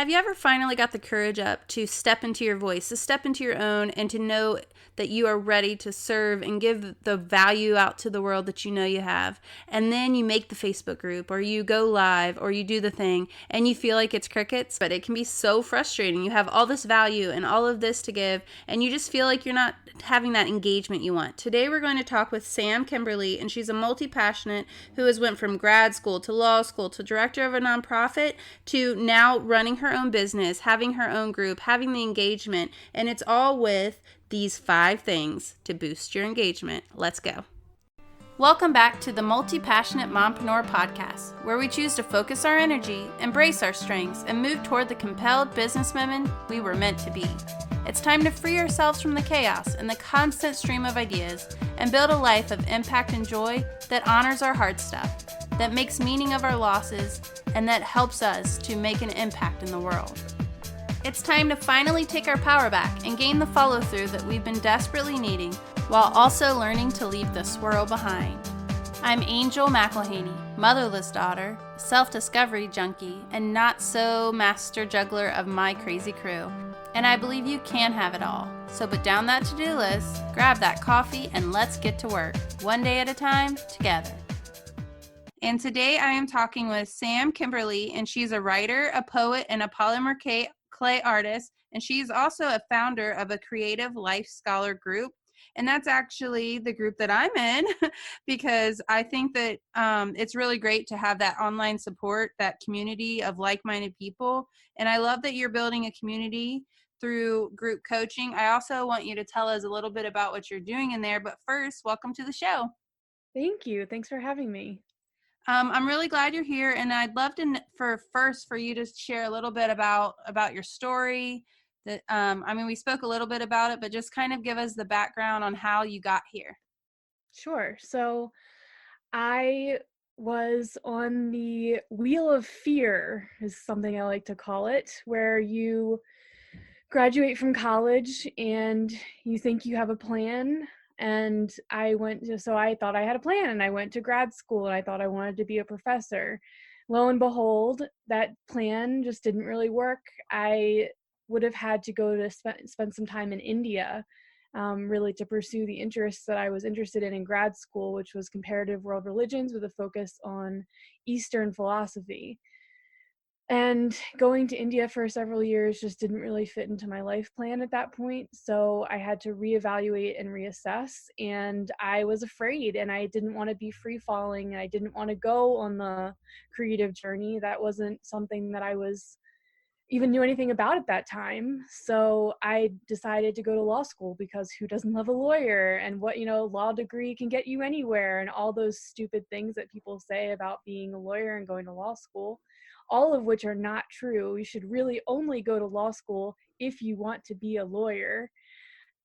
Have you ever finally got the courage up to step into your voice, to step into your own, and to know that you are ready to serve and give the value out to the world that you know you have? And then you make the Facebook group, or you go live, or you do the thing, and you feel like it's crickets, but it can be so frustrating. You have all this value and all of this to give, and you just feel like you're not having that engagement you want. Today we're going to talk with Sam Kimberly, and she's a multi-passionate who has went from grad school to law school to director of a nonprofit to now running her own business, having her own group, having the engagement, and it's all with these 5 things to boost your engagement. Let's go. Welcome back to the Multi-Passionate Mompreneur Podcast, where we choose to focus our energy, embrace our strengths, and move toward the compelled businesswomen we were meant to be. It's time to free ourselves from the chaos and the constant stream of ideas and build a life of impact and joy that honors our hard stuff, that makes meaning of our losses, and that helps us to make an impact in the world. It's time to finally take our power back and gain the follow-through that we've been desperately needing, while also learning to leave the swirl behind. I'm Angel McElhaney, motherless daughter, self-discovery junkie, and not so master juggler of my crazy crew. And I believe you can have it all. So put down that to-do list, grab that coffee, and let's get to work, one day at a time, together. And today I am talking with Sam Kimberly, and she's a writer, a poet, and a polymer clay artist, and she's also a founder of a creative life scholar group. And that's actually the group that I'm in because I think that it's really great to have that online support, that community of like-minded people. And I love that you're building a community through group coaching. I also want you to tell us a little bit about what you're doing in there. But first, welcome to the show. Thank you. Thanks for having me. I'm really glad you're here, and I'd love for you to share a little bit about your story. That we spoke a little bit about it, but just kind of give us the background on how you got here. Sure. So I was on the wheel of fear, is something I like to call it, where you graduate from college and you think you have a plan. And so I thought I had a plan, and I went to grad school, and I thought I wanted to be a professor. Lo and behold, that plan just didn't really work. I would have had to go to spend some time in India, really to pursue the interests that I was interested in grad school, which was comparative world religions with a focus on Eastern philosophy. And going to India for several years just didn't really fit into my life plan at that point. So I had to reevaluate and reassess. And I was afraid, and I didn't want to be free falling. I didn't want to go on the creative journey. That wasn't something that I was even knew anything about at that time. So I decided to go to law school, because who doesn't love a lawyer, and what, law degree can get you anywhere, and all those stupid things that people say about being a lawyer and going to law school, all of which are not true. You should really only go to law school if you want to be a lawyer.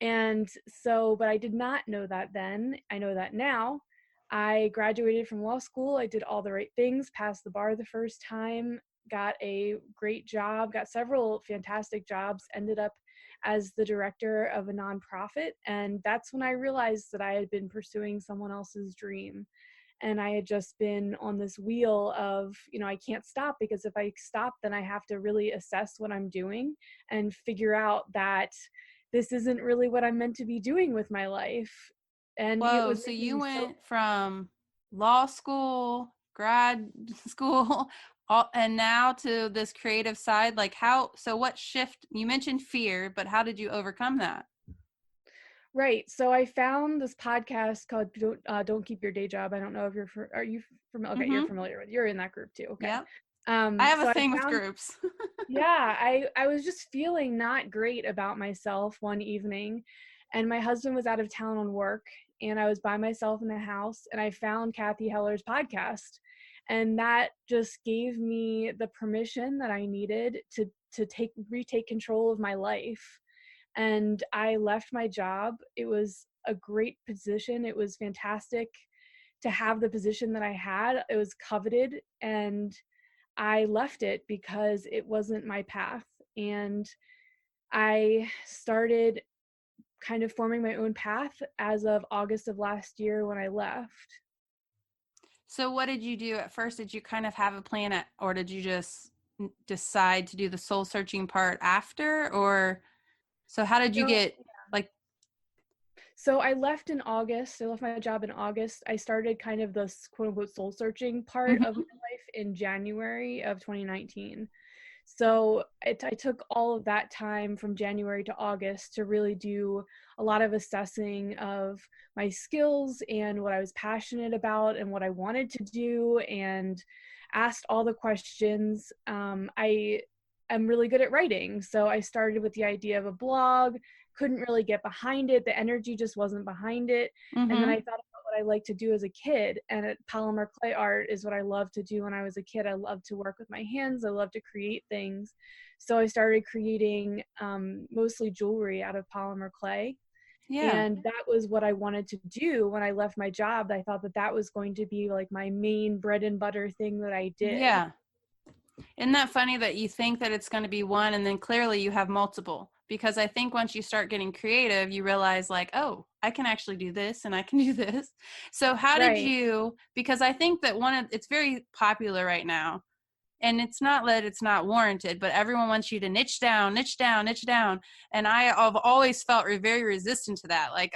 And so, but I did not know that then. I know that now. I graduated from law school. I did all the right things, passed the bar the first time, got a great job, got several fantastic jobs, ended up as the director of a nonprofit. And that's when I realized that I had been pursuing someone else's dream. And I had just been on this wheel of, I can't stop, because if I stop, then I have to really assess what I'm doing and figure out that this isn't really what I'm meant to be doing with my life. And it Whoa, was so you went from law school, grad school, and now to this creative side. So what shift? You mentioned fear, but how did you overcome that? Right. So I found this podcast called "Don't Keep Your Day Job." I don't know if are you familiar? Okay, you're Mm-hmm. familiar with. You're in that group too. Okay. Yep. I have So a I thing with found, groups. yeah, I was just feeling not great about myself one evening, and my husband was out of town on work, and I was by myself in the house, and I found Kathy Heller's podcast, and that just gave me the permission that I needed to retake control of my life. And I left my job. It was a great position. It was fantastic to have the position that I had. It was coveted, and I left it because it wasn't my path. And I started kind of forming my own path as of August of last year when I left. So what did you do at first? Did you kind of have a plan or did you just decide to do the soul searching part after? Or so how did you So get like, So I left in August. I left my job in August. I started kind of the quote unquote soul searching part of my mhm, life in January of 2019. So I took all of that time from January to August to really do a lot of assessing of my skills and what I was passionate about and what I wanted to do, and asked all the questions. I am really good at writing. So I started with the idea of a blog, couldn't really get behind it. The energy just wasn't behind it. And then I mhm, thought about what I liked to do as a kid. And polymer clay art is what I loved to do when I was a kid. I loved to work with my hands. I loved to create things. So I started creating mostly jewelry out of polymer clay. yeah, And that was what I wanted to do when I left my job. I thought that that was going to be like my main bread and butter thing that I did. yeah. Isn't that funny that you think that it's going to be one and then clearly you have multiple? Because I think once you start getting creative, you realize like, oh, I can actually do this and I can do this. So how did Right. you, because I think that it's very popular right now, and it's not that it's not warranted, but everyone wants you to niche down, niche down, niche down. And I've always felt very resistant to that. Like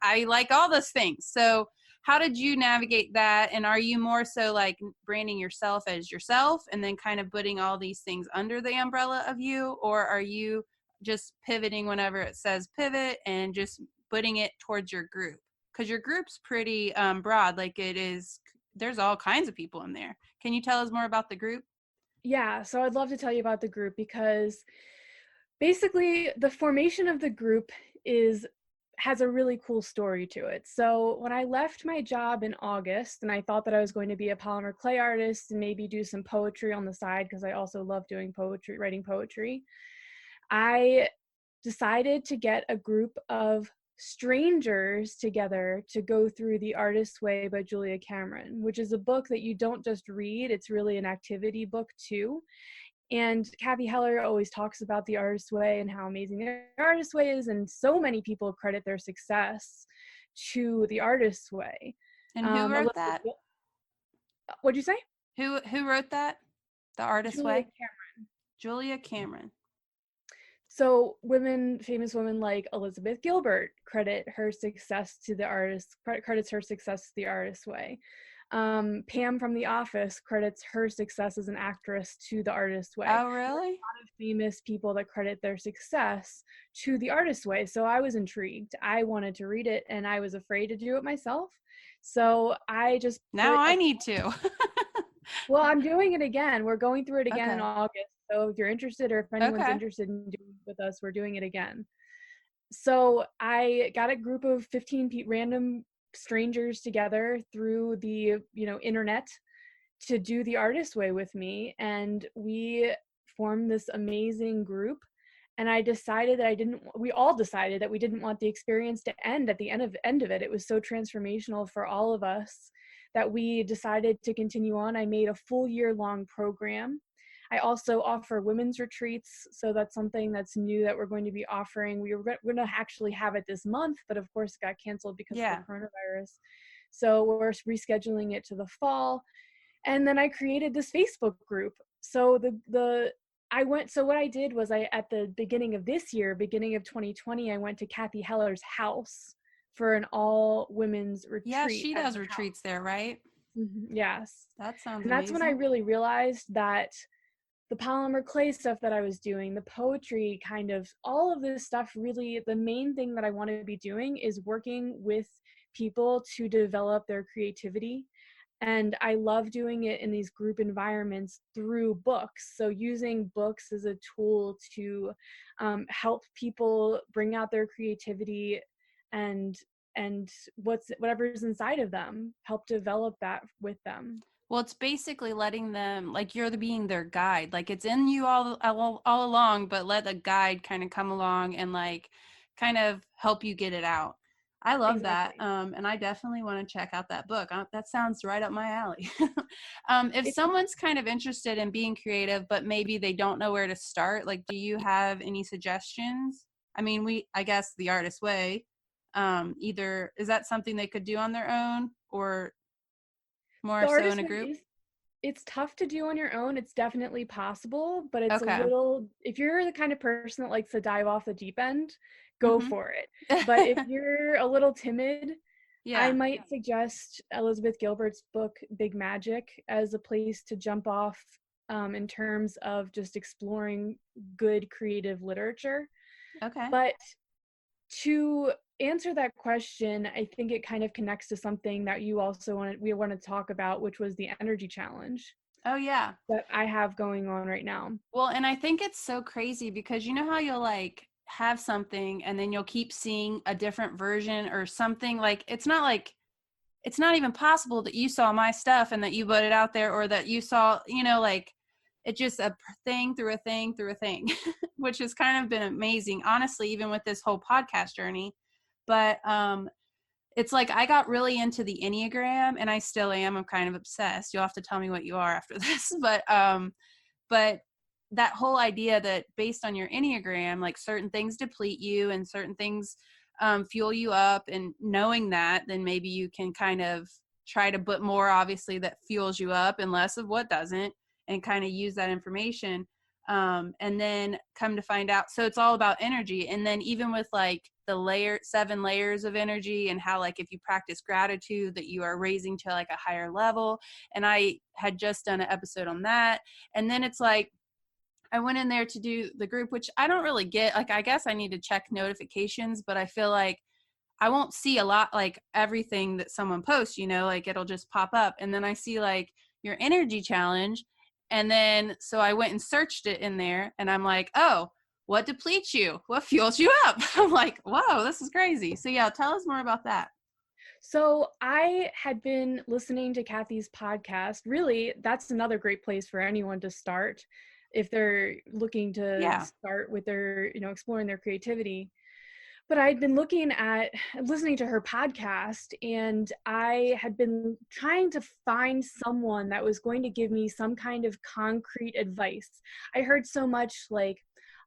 I like all those things. So how did you navigate that? And are you more so like branding yourself as yourself and then kind of putting all these things under the umbrella of you? Or are you just pivoting whenever it says pivot and just putting it towards your group? Because your group's pretty broad. Like it is, there's all kinds of people in there. Can you tell us more about the group? Yeah. So I'd love to tell you about the group, because basically the formation of the group is has a really cool story to it. So when I left my job in August and I thought that I was going to be a polymer clay artist and maybe do some poetry on the side, because I also love doing poetry, writing poetry, I decided to get a group of strangers together to go through The Artist's Way by Julia Cameron, which is a book that you don't just read, it's really an activity book too. And Kathy Heller always talks about The Artist's Way and how amazing The Artist's Way is, and so many people credit their success to The Artist's Way. And who wrote Elizabeth, that? what'd you say? Who wrote that? The Artist's Julia Way? Cameron. Julia Cameron. So famous women like Elizabeth Gilbert credit her success to the artist, credits her success to The Artist's Way. Pam from The Office credits her success as an actress to The Artist's Way. Oh, really? Famous people that credit their success to The Artist's Way. So I was intrigued. I wanted to read it and I was afraid to do it myself. So I just Now put I a, need to. well, I'm doing it again. We're going through it again in Okay. August. So if you're interested, or if anyone's Okay. interested in doing it with us, we're doing it again. So I got a group of 15 random strangers together through the, internet to do The Artist's Way with me, and we formed this amazing group. And I decided that we all decided that we didn't want the experience to end at the end of it. It was so transformational for all of us that we decided to continue on. I made a full year-long program. I also offer women's retreats, so that's something that's new that we're going to be offering. We're going to actually have it this month, but of course it got canceled because of the Yeah. coronavirus. So we're rescheduling it to the fall. And then I created this Facebook group. So what I did was, I at the beginning of this year, beginning of 2020, I went to Kathy Heller's house for an all women's Yeah, retreat she at does her house. retreats there, right? Yes. That sounds And that's when I amazing. really realized that the polymer clay stuff that I was doing, the poetry, kind of all of this stuff, really the main thing that I want to be doing is working with people to develop their creativity. And I love doing it in these group environments through books. So using books as a tool to help people bring out their creativity, and whatever's inside of them, help develop that with them. Well, it's basically letting them, like you're being their guide. Like it's in you all along, but let a guide kind of come along and like kind of help you get it out. I love that. Exactly. And I definitely want to check out that book. That sounds right up my alley. If It's someone's kind of interested in being creative, but maybe they don't know where to start, like, do you have any suggestions? I mean, I guess The Artist's Way, either is that something they could do on their own or more The so in Artist a Way group? is it's tough to do on your own. It's definitely possible, but it's a Okay. little, if you're the kind of person that likes to dive off the deep end, go Mm-hmm. for it. But if you're a little timid, I Yeah. might suggest Elizabeth Gilbert's book, Big Magic, as a place to jump off in terms of just exploring good creative literature. Okay. But to answer that question, I think it kind of connects to something that you also we want to talk about, which was the energy challenge Oh, yeah. that I have going on right now. Well, and I think it's so crazy because you know how you'll like have something and then you'll keep seeing a different version or something. Like it's not even possible that you saw my stuff and that you put it out there, or that you saw, like it's just a thing through a thing through a thing, which has kind of been amazing, honestly, even with this whole podcast journey. But it's like I got really into the Enneagram, and I still am. I'm kind of obsessed. You'll have to tell me what you are after this. But that whole idea that based on your Enneagram, like certain things deplete you and certain things fuel you up, and knowing that, then maybe you can kind of try to put more, obviously, that fuels you up and less of what doesn't, and kind of use that information. And then come to find out, so it's all about energy. And then even with like the 7 layers of energy, and how like if you practice gratitude that you are raising to like a higher level. And I had just done an episode on that. And then it's like I went in there to do the group, which I don't really get. Like, I guess I need to check notifications, but I feel like I won't see a lot, like everything that someone posts, like it'll just pop up. And then I see like your energy challenge. And then, so I went and searched it in there, and I'm like, oh, what depletes you? What fuels you up? I'm like, whoa, this is crazy. So yeah, tell us more about that. So I had been listening to Kathy's podcast. Really, that's another great place for anyone to start if they're looking to Yeah. start with their, exploring their creativity. But I'd been listening to her podcast, and I had been trying to find someone that was going to give me some kind of concrete advice. I heard so much like,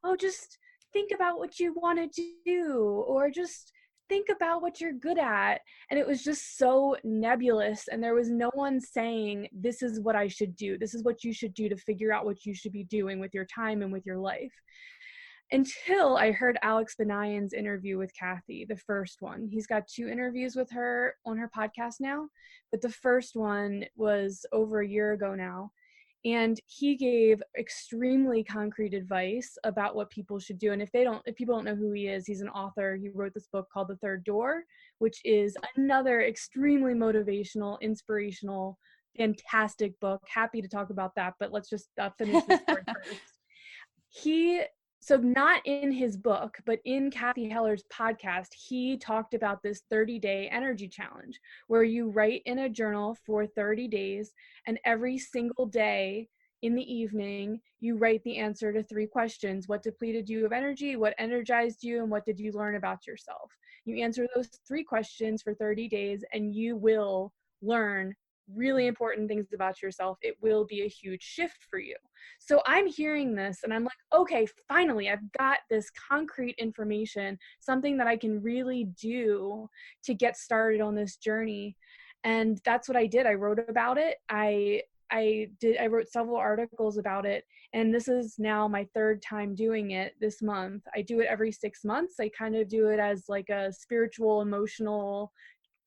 oh, just think about what you want to do, or just think about what you're good at. And it was just so nebulous. And there was no one saying, this is what I should do. This is what you should do to figure out what you should be doing with your time and with your life, until I heard Alex Benayan's interview with Kathy, the first one. He's got 2 interviews with her on her podcast now, but the first one was over a year ago now. And he gave extremely concrete advice about what people should do. And if people don't know who he is, he's an author. He wrote this book called The Third Door, which is another extremely motivational, inspirational, fantastic book. Happy to talk about that, but let's just finish this part first. So not in his book, but in Kathy Heller's podcast, he talked about this 30-day energy challenge where you write in a journal for 30 days, and every single day in the evening, you write the answer to 3 questions. What depleted you of energy? What energized you? And what did you learn about yourself? You answer those 3 questions for 30 days, and you will learn really important things about yourself. It will be a huge shift for you. So I'm hearing this and I'm like, okay, finally, I've got this concrete information, something that I can really do to get started on this journey. And that's what I did. I wrote about it. I wrote several articles about it, and this is now my 3rd time doing it this month. I do it every 6 months. I kind of do it as like a spiritual, emotional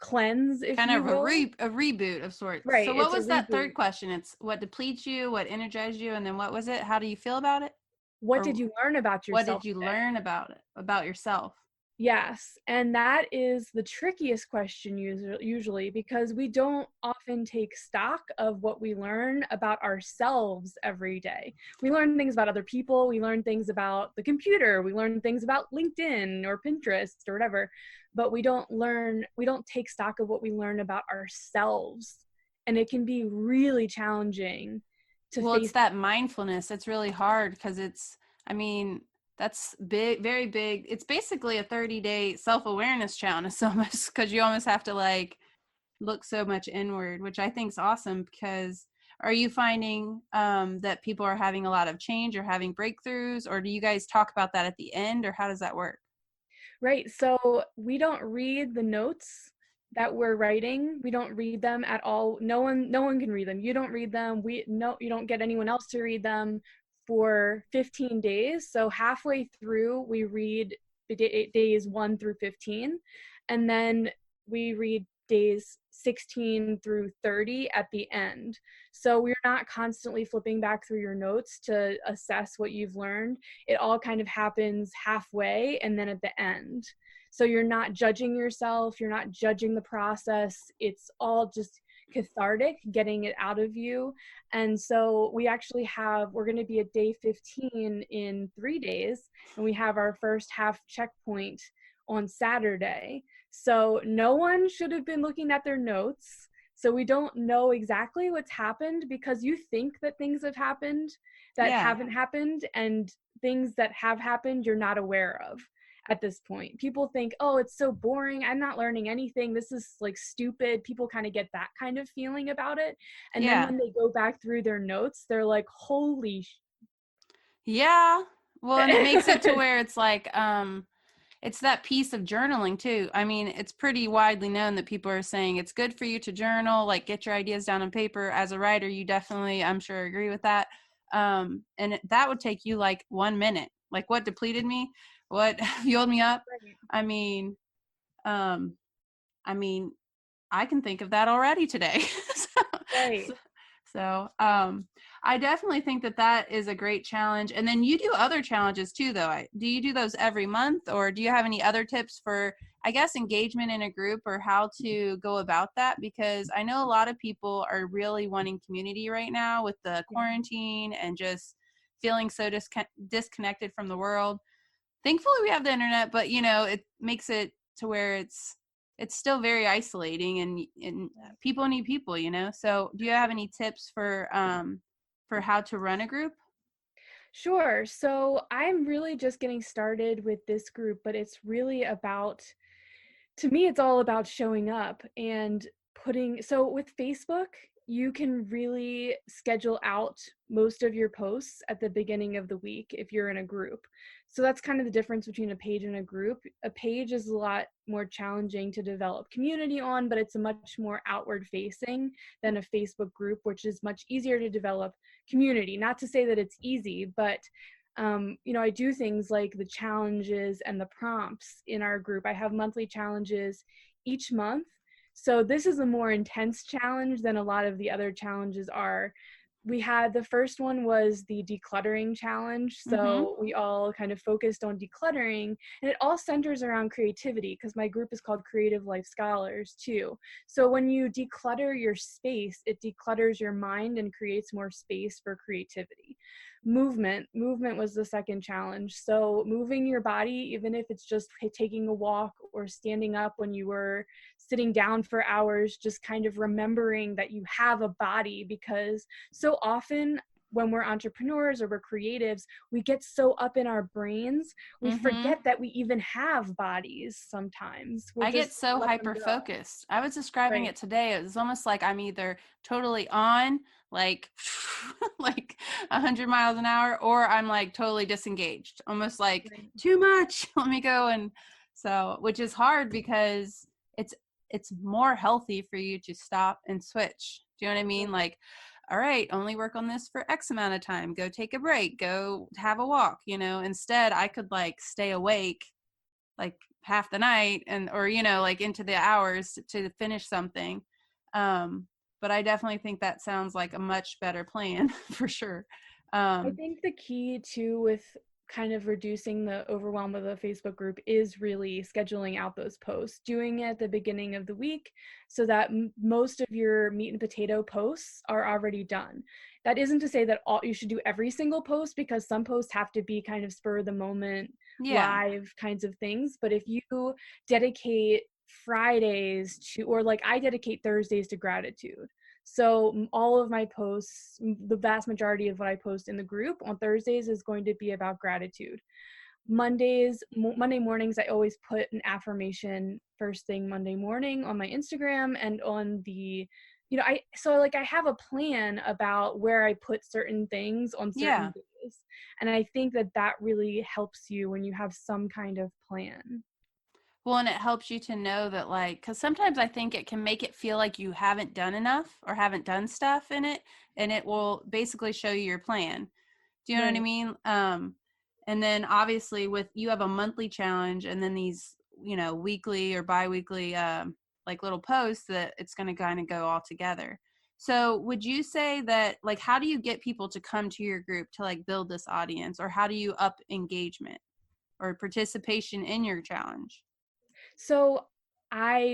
cleanse, if Kind you of a will. reboot of sorts. Right, So what it's a was that reboot. third question? It's what depletes you, what energized you, and then what was it? How do you feel about it? What did Or you learn about what yourself did you today? learn about it, about yourself? Yes, and that is the trickiest question usually, because we don't often take stock of what we learn about ourselves every day. We learn things about other people, we learn things about the computer, we learn things about LinkedIn or Pinterest or whatever, but we don't take stock of what we learn about ourselves. And it can be really challenging to Well, it's face. that mindfulness. It's really hard because I mean, that's big, very big. It's basically a 30-day self-awareness challenge so much, because you almost have to like look so much inward, which I think is awesome. Because are you finding that people are having a lot of change or having breakthroughs, or do you guys talk about that at the end, or how does that work? Right. So we don't read the notes that we're writing, we don't read them at all. No one can read them. You don't read them. You don't get anyone else to read them for 15 days. So halfway through, we read days 1 through 15, and then we read days 16 through 30 at the end. So we're not constantly flipping back through your notes to assess what you've learned. It all kind of happens halfway and then at the end. So you're not judging yourself, you're not judging the process. It's all just cathartic, getting it out of you. And so we're going to be at day 15 in 3 days, and we have our first half checkpoint on Saturday. So no one should have been looking at their notes. So we don't know exactly what's happened, because you think that things have happened that Yeah. haven't happened, and things that have happened you're not aware of at this point. People think, oh, it's so boring, I'm not learning anything, this is like stupid. People kind of get that kind of feeling about it. And then Yeah. when they go back through their notes, they're like, holy Yeah. Well, and it makes it to where it's like, it's that piece of journaling too. I mean, it's pretty widely known that people are saying it's good for you to journal, like get your ideas down on paper. As a writer, you definitely, I'm sure, agree with that. That would take you like 1 minute. Like, what depleted me? What fueled me up? right, I mean, um, I mean, I can think of that already today. right. so, so I definitely think that is a great challenge. And then you do other challenges too, though. Do you do those every month, or do you have any other tips for, I guess, engagement in a group, or how to go about that? Because I know a lot of people are really wanting community right now with the quarantine and just feeling so disconnected from the world. Thankfully we have the internet, but it makes it to where it's still very isolating, and people need people, so do you have any tips for how to run a group? Sure. So I'm really just getting started with this group, but it's really about, to me, it's all about showing up and so with Facebook, you can really schedule out most of your posts at the beginning of the week if you're in a group. So that's kind of the difference between a page and a group. A page is a lot more challenging to develop community on, but it's a much more outward facing than a Facebook group, which is much easier to develop community. Not to say that it's easy, but I do things like the challenges and the prompts in our group. I have monthly challenges each month. So this is a more intense challenge than a lot of the other challenges are. The first one was the decluttering challenge. Mm-hmm. So we all kind of focused on decluttering, and it all centers around creativity, because my group is called Creative Life Scholars too. So when you declutter your space, it declutters your mind and creates more space for creativity. Movement was the second challenge. So moving your body, even if it's just taking a walk or standing up when you were sitting down for hours, just kind of remembering that you have a body, because so often when we're entrepreneurs or we're creatives, we get so up in our brains, we Mm-hmm. forget that we even have bodies sometimes. We'll I get just so let them hyper go. focused. I was describing Right. it today. It was almost like I'm either totally on, like, like 100 miles an hour, or I'm like totally disengaged, almost like Right. too much. Let me go. And so, which is hard because it's it's more healthy for you to stop and switch. Do you know what I mean? Right. Like, all right, only work on this for X amount of time. Go take a break. Go have a walk. Instead, I could like stay awake like half the night and or like into the hours to finish something. But I definitely think that sounds like a much better plan for sure. I um think the key too with kind of reducing the overwhelm of the Facebook group is really scheduling out those posts, doing it at the beginning of the week so that most of your meat and potato posts are already done. That isn't to say that you should do every single post, because some posts have to be kind of spur of the moment, yeah. live kinds of things. But if you dedicate Fridays to, or like I dedicate Thursdays to gratitude. So all of my posts, the vast majority of what I post in the group on Thursdays is going to be about gratitude. Monday mornings, I always put an affirmation first thing Monday morning on my Instagram and on the, I have a plan about where I put certain things on certain Yeah. days. And I think that really helps you when you have some kind of plan. Well, and it helps you to know that, like, because sometimes I think it can make it feel like you haven't done enough or haven't done stuff in it, and it will basically show you your plan. Do you know what I Right. mean? And then obviously with you have a monthly challenge and then these, weekly or biweekly, like little posts that it's going to kind of go all together. So would you say that, like, how do you get people to come to your group to like build this audience, or how do you up engagement or participation in your challenge? So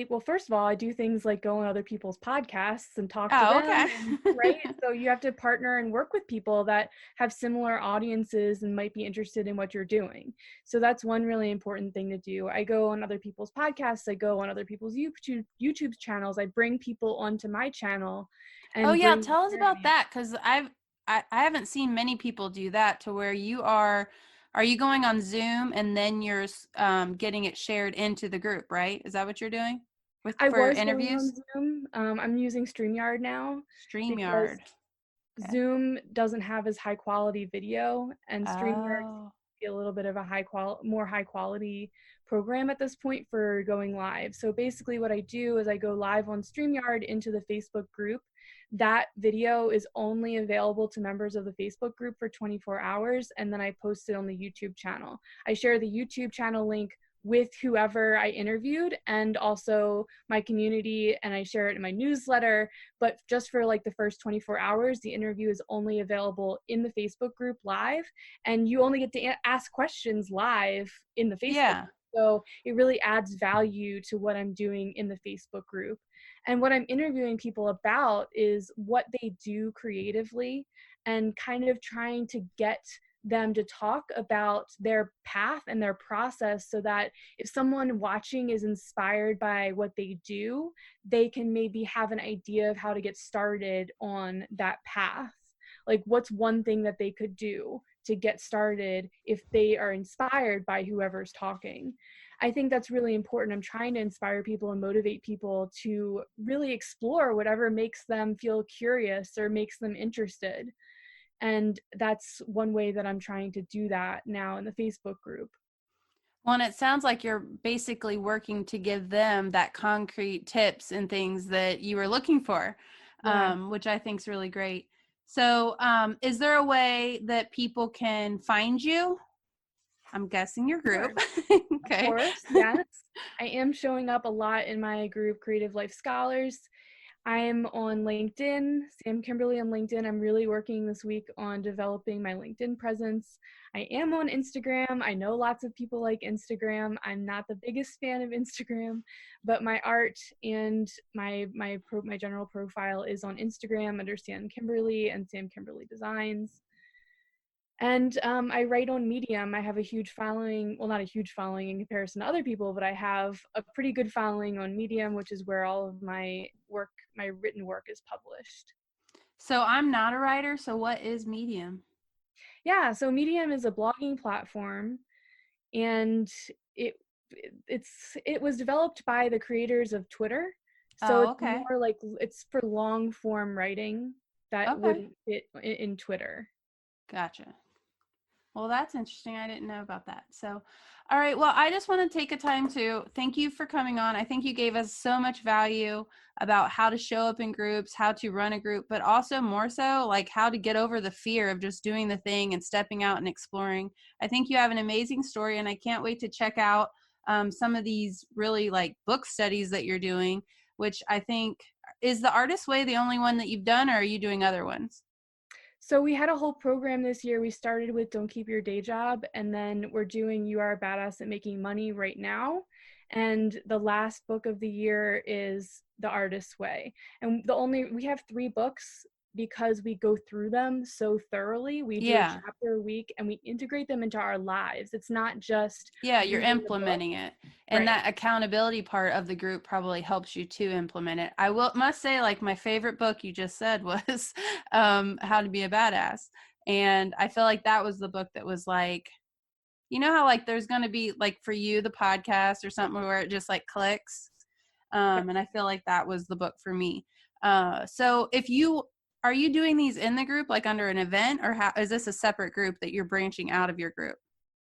well, first of all, I do things like go on other people's podcasts and talk to Oh, them, okay. and right? So you have to partner and work with people that have similar audiences and might be interested in what you're doing. So that's one really important thing to do. I go on other people's podcasts, I go on other people's YouTube channels. I bring people onto my channel Oh and yeah, bring tell us their about audience. that, because I haven't seen many people do that to where you are you going on Zoom and then you're getting it shared into the group, right? Is that what you're doing with I for was going interviews? on Zoom. I'm using StreamYard now because StreamYard. Okay. Zoom doesn't have as high quality video, and StreamYard Oh. be a little bit of a more high quality program at this point for going live. So basically what I do is I go live on StreamYard into the Facebook group. That video is only available to members of the Facebook group for 24 hours, and then I post it on the YouTube channel. I share the YouTube channel link with whoever I interviewed and also my community, and I share it in my newsletter. But just for like the first 24 hours, the interview is only available in the Facebook group live, and you only get to ask questions live in the Facebook Yeah. group. So it really adds value to what I'm doing in the Facebook group. And what I'm interviewing people about is what they do creatively, and kind of trying to get them to talk about their path and their process, so that if someone watching is inspired by what they do, they can maybe have an idea of how to get started on that path. Like, what's one thing that they could do to get started if they are inspired by whoever's talking? I think that's really important. I'm trying to inspire people and motivate people to really explore whatever makes them feel curious or makes them interested. And that's one way that I'm trying to do that now in the Facebook group. Well, and it sounds like you're basically working to give them that concrete tips and things that you were looking for, Yeah, which I think is really great. So, is there a way that people can find you? I'm guessing your sure. group. Of Okay. course, yes. I am showing up a lot in my group, Creative Life Scholars. I'm on LinkedIn, Sam Kimberly on LinkedIn. I'm really working this week on developing my LinkedIn presence. I am on Instagram. I know lots of people like Instagram. I'm not the biggest fan of Instagram, but my art and my general profile is on Instagram under Sam Kimberly and Sam Kimberly Designs. And I write on Medium. I have a huge following. Well, not a huge following in comparison to other people, but I have a pretty good following on Medium, which is where all of my work, my written work, is published. So I'm not a writer. So what is Medium? Yeah, so Medium is a blogging platform, and it it was developed by the creators of Twitter. So Oh, it's okay. more like it's for long form writing that Okay. wouldn't fit in Twitter. Gotcha. Well, that's interesting. I didn't know about that. So, all right. Well, I just want to take a time to thank you for coming on. I think you gave us so much value about how to show up in groups, how to run a group, but also more so like how to get over the fear of just doing the thing and stepping out and exploring. I think you have an amazing story, and I can't wait to check out some of these really like book studies that you're doing, which I think is the Artist Way the only one that you've done, or are you doing other ones? So we had a whole program this year. We started with Don't Keep Your Day Job, and then we're doing You Are a Badass at Making Money right now. And the last book of the year is The Artist's Way. And we have 3 books because we go through them so thoroughly. We do a Yeah. chapter a week and we integrate them into our lives. It's not just Yeah, you're reading the book. implementing it. And Right. that accountability part of the group probably helps you to implement it. I will must say, like, my favorite book you just said was How to Be a Badass. And I feel like that was the book that was like, you know how like there's gonna be like for you the podcast or something where it just like clicks. Yeah. And I feel like that was the book for me. So if you are you doing these in the group like under an event, or how is this a separate group that you're branching out of your group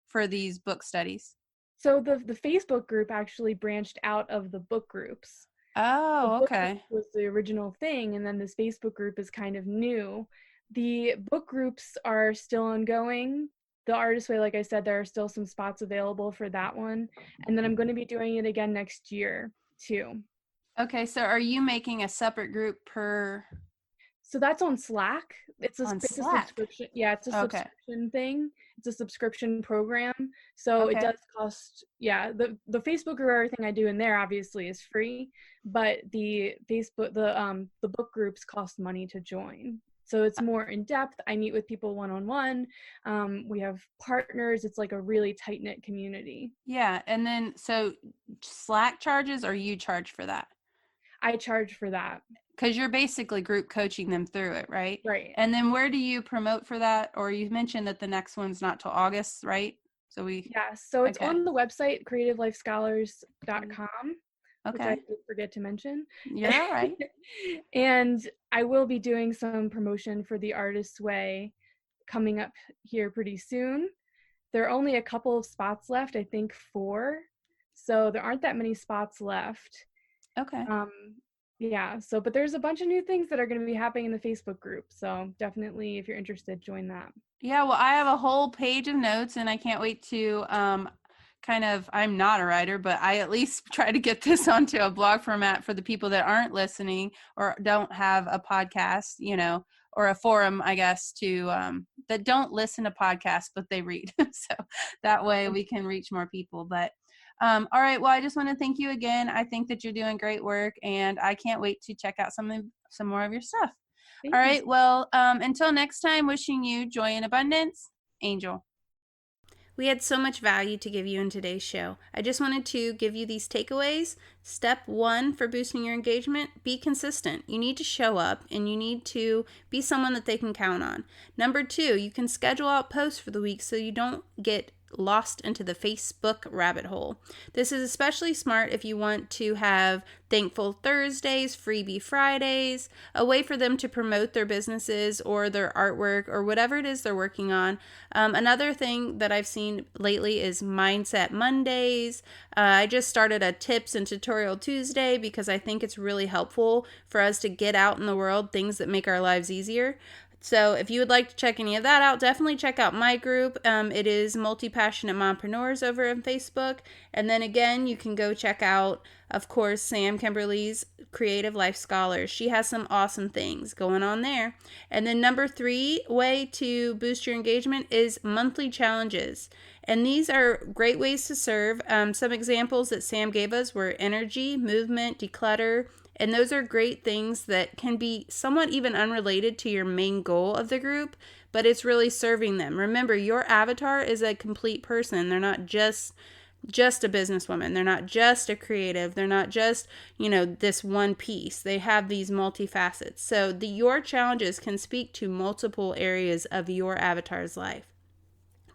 for these book studies? So the Facebook group actually branched out of the book groups. The Oh, book group okay. was the original thing, and then this Facebook group is kind of new. The book groups are still ongoing. The Artist Way, like I said, there are still some spots available for that one. And then I'm going to be doing it again next year too. Okay, so are you making a separate group per So that's on Slack. on It's a Slack? subscription. Yeah, it's a Okay. subscription thing. It's a subscription program. So it Okay. does cost, yeah, the Facebook group, everything I do in there obviously is free, but the book groups cost money to join. So it's more in depth. I meet with people one on one. We have partners. It's like a really tight knit community. Yeah, and then so Slack charges or you charge for that? I charge for that. Because you're basically group coaching them through it, right? Right. And then where do you promote for that? Or you mentioned that the next one's not till August, right? So Yeah. So it's okay. on the website, creativelifescholars.com, which I Okay. did forget to mention. You're all right. And I will be doing some promotion for the Artist's Way coming up here pretty soon. There are only a couple of spots left, I think 4. So there aren't that many spots left. Okay. Um, yeah, so but there's a bunch of new things that are going to be happening in the Facebook group. So definitely, if you're interested, join that. Yeah, well, I have a whole page of notes and I can't wait to I'm not a writer, but I at least try to get this onto a blog format for the people that aren't listening or don't have a podcast, or a forum, I guess, to that don't listen to podcasts, but they read. So that way we can reach more people. But all right, well, I just want to thank you again. I think that you're doing great work and I can't wait to check out some more of your stuff. All Thank you. right. Well, until next time, wishing you joy and abundance. Angel. We had so much value to give you in today's show. I just wanted to give you these takeaways. Step 1 for boosting your engagement, be consistent. You need to show up and you need to be someone that they can count on. Number 2, you can schedule out posts for the week so you don't get lost into the Facebook rabbit hole. This is especially smart if you want to have Thankful Thursdays, Freebie Fridays, a way for them to promote their businesses or their artwork or whatever it is they're working on. Another thing that I've seen lately is Mindset Mondays. I just started a Tips and Tutorial Tuesday because I think it's really helpful for us to get out in the world things that make our lives easier. So if you would like to check any of that out, definitely check out my group. It is Multi-Passionate Mompreneurs over on Facebook. And then again, you can go check out, of course, Sam Kimberly's Creative Life Scholars. She has some awesome things going on there. And then number 3 way to boost your engagement is monthly challenges. And these are great ways to serve. Some examples that Sam gave us were energy, movement, declutter, and those are great things that can be somewhat even unrelated to your main goal of the group, but it's really serving them. Remember, your avatar is a complete person. They're not just a businesswoman. They're not just a creative. They're not just, this one piece. They have these multifacets. So your challenges can speak to multiple areas of your avatar's life.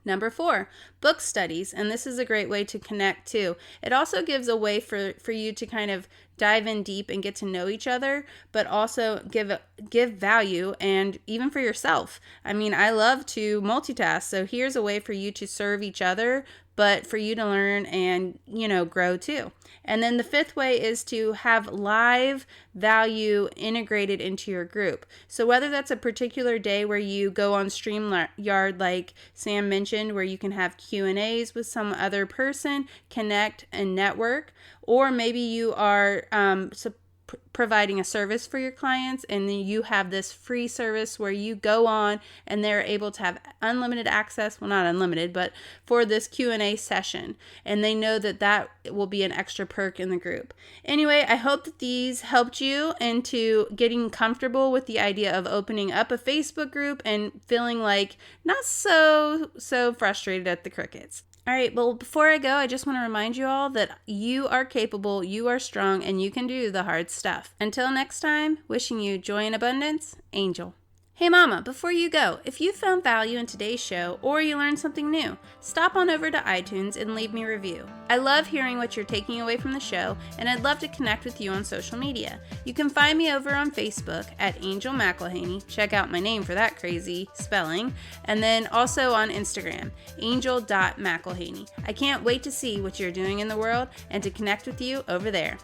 Number 4, book studies, and this is a great way to connect too. It also gives a way for you to kind of dive in deep and get to know each other, but also give value, and even for yourself. I mean, I love to multitask, so here's a way for you to serve each other, but for you to learn and, grow too. And then the 5th way is to have live value integrated into your group. So whether that's a particular day where you go on StreamYard, like Sam mentioned, where you can have Q&As with some other person, connect and network, or maybe you are providing a service for your clients, and then you have this free service where you go on and they're able to have unlimited access, well, not unlimited, but for this Q&A session, and they know that will be an extra perk in the group. Anyway, I hope that these helped you into getting comfortable with the idea of opening up a Facebook group and feeling like not so frustrated at the crickets. All right, well, before I go, I just want to remind you all that you are capable, you are strong, and you can do the hard stuff. Until next time, wishing you joy and abundance, Angel. Hey mama, before you go, if you found value in today's show or you learned something new, stop on over to iTunes and leave me a review. I love hearing what you're taking away from the show, and I'd love to connect with you on social media. You can find me over on Facebook at Angel McElhaney. Check out my name for that crazy spelling. And then also on Instagram, angel.mcElhaney. I can't wait to see what you're doing in the world and to connect with you over there.